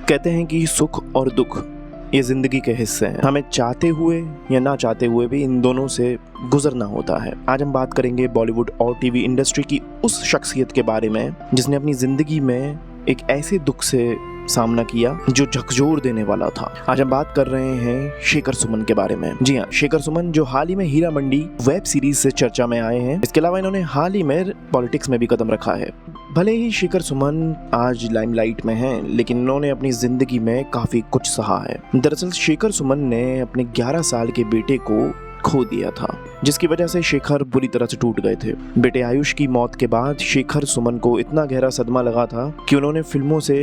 कहते हैं कि सुख और दुख ये जिंदगी के हिस्से हैं। हमें चाहते हुए या ना चाहते हुए भी इन दोनों से गुजरना होता है। आज हम बात करेंगे बॉलीवुड और टीवी इंडस्ट्री की उस शख्सियत के बारे में जिसने अपनी जिंदगी में एक ऐसे दुख से सामना किया जो झकझोर देने वाला था। आज हम बात कर रहे हैं शेखर सुमन के बारे में। जी हाँ, शेखर सुमन जो हाल ही में हीरा मंडी वेब सीरीज से चर्चा में आए हैं। इसके अलावा इन्होंने हाल ही में पॉलिटिक्स में भी कदम रखा है। भले ही शेखर सुमन आज लाइमलाइट में हैं, लेकिन इन्होंने अपनी जिंदगी में काफी कुछ सहा है। दरअसल शेखर सुमन ने अपने 11 साल के बेटे को खो दिया था, जिसकी वजह से शेखर बुरी तरह से टूट गए थे। बेटे आयुष की मौत के बाद शेखर सुमन को इतना गहरा सदमा लगा था कि उन्होंने फिल्मों से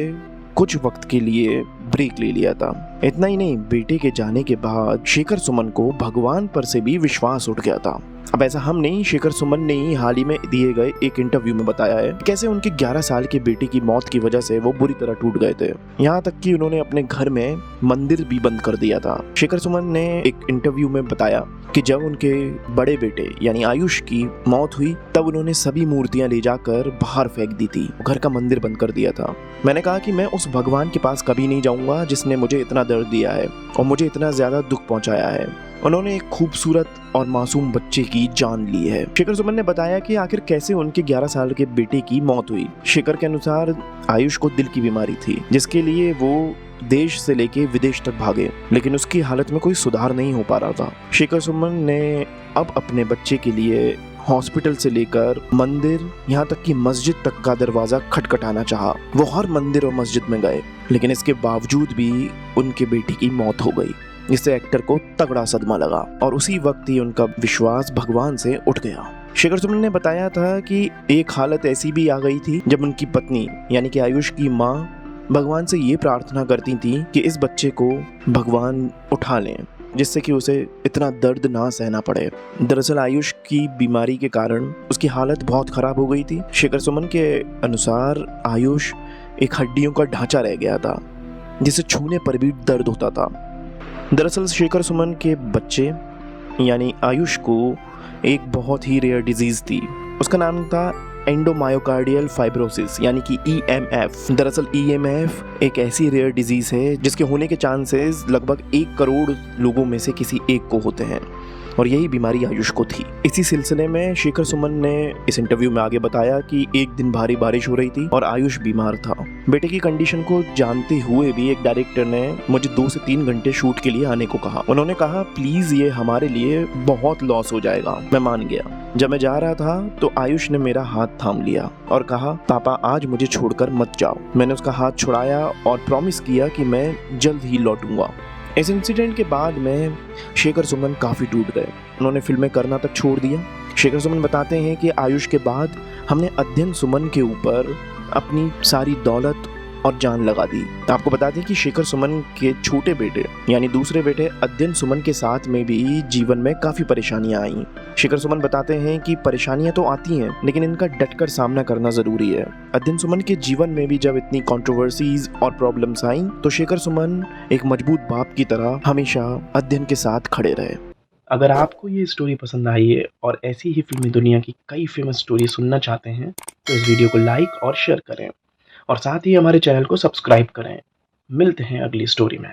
कुछ वक्त के लिए ब्रेक ले लिया था। इतना ही नहीं, बेटे के जाने के बाद शेखर सुमन को भगवान पर से भी विश्वास उठ गया था। अब ऐसा हम नहीं, शेखर सुमन ने ही हाल ही में दिए गए एक इंटरव्यू में बताया है कैसे उनके 11 साल के बेटे की मौत की वजह से वो बुरी तरह टूट गए थे। यहाँ तक कि उन्होंने अपने घर में मंदिर भी बंद कर दिया था। शेखर सुमन ने एक इंटरव्यू में बताया कि जब उनके बड़े बेटे यानी आयुष की मौत हुई तब उन्होंने सभी मूर्तियां ले जाकर बाहर फेंक दी थी, घर का मंदिर बंद कर दिया था। मैंने कहा कि मैं उस भगवान के पास कभी नहीं जाऊंगा जिसने मुझे इतना दर्द दिया है और मुझे इतना ज्यादा दुख पहुंचाया है। उन्होंने एक खूबसूरत और मासूम बच्चे की जान ली है। शेखर सुमन ने बताया कि आखिर कैसे उनके 11 साल के बेटे की मौत हुई। शेखर के अनुसार आयुष को दिल की बीमारी थी, जिसके लिए वो देश से लेके विदेश तक भागे, लेकिन उसकी हालत में कोई सुधार नहीं हो पा रहा था। शेखर सुमन ने अब अपने बच्चे के लिए हॉस्पिटल से लेकर मंदिर, यहाँ तक कि मस्जिद तक का दरवाजा खटखटाना चाहा। वो हर मंदिर और मस्जिद में गए, लेकिन इसके बावजूद भी उनके बेटे की मौत हो गई, जिससे एक्टर को तगड़ा सदमा लगा और उसी वक्त ही उनका विश्वास भगवान से उठ गया। शेखर सुमन ने बताया था कि एक हालत ऐसी भी आ गई थी जब उनकी पत्नी यानी कि आयुष की माँ भगवान से ये प्रार्थना करती थी कि इस बच्चे को भगवान उठा लें, जिससे कि उसे इतना दर्द ना सहना पड़े। दरअसल आयुष की बीमारी के कारण उसकी हालत बहुत खराब हो गई थी। शेखर सुमन के अनुसार आयुष एक हड्डियों का ढांचा रह गया था, जिसे छूने पर भी दर्द होता था। दरअसल शेखर सुमन के बच्चे यानी आयुष को एक बहुत ही रेयर डिजीज थी। उसका नाम था एंडोमायोकार्डियल फाइब्रोसिस यानी कि EMF। दरअसल EMF एक ऐसी रेयर डिजीज है जिसके होने के चांसेस लगभग 1 करोड़ लोगों में से किसी एक को होते हैं, और यही बीमारी आयुष को थी। इसी सिलसिले में शेखर सुमन ने इस इंटरव्यू में आगे बताया कि एक दिन भारी बारिश हो रही थी और आयुष बीमार था। बेटे की कंडीशन को जानते हुए भी एक डायरेक्टर ने मुझे 2 से 3 घंटे शूट के लिए आने को कहा। उन्होंने कहा प्लीज, ये हमारे लिए बहुत लॉस हो जाएगा। मैं मान गया। जब मैं जा रहा था तो आयुष ने मेरा हाथ थाम लिया और कहा, पापा आज मुझे छोड़कर मत जाओ। मैंने उसका हाथ छुड़ाया और प्रॉमिस किया कि मैं जल्द ही लौटूंगा। इस इंसिडेंट के बाद में शेखर सुमन काफ़ी टूट गए। उन्होंने फिल्में करना तक छोड़ दिया। शेखर सुमन बताते हैं कि आयुष के बाद हमने अध्ययन सुमन के ऊपर अपनी सारी दौलत और जान लगा दी। आपको बता दें कि शेखर सुमन के छोटे बेटे यानी दूसरे बेटे अध्ययन सुमन के साथ में भी जीवन में काफ़ी परेशानियां आईं। शेखर सुमन बताते हैं कि परेशानियां तो आती हैं, लेकिन इनका डटकर सामना करना ज़रूरी है। अध्ययन सुमन के जीवन में भी जब इतनी कंट्रोवर्सीज और प्रॉब्लम्स आईं, तो शेखर सुमन एक मजबूत बाप की तरह हमेशा अध्ययन के साथ खड़े रहे। अगर आपको ये स्टोरी पसंद आई है और ऐसी ही फिल्मी दुनिया की कई फेमस स्टोरी सुनना चाहते हैं तो इस वीडियो को लाइक और शेयर करें, और साथ ही हमारे चैनल को सब्सक्राइब करें। मिलते हैं अगली स्टोरी में।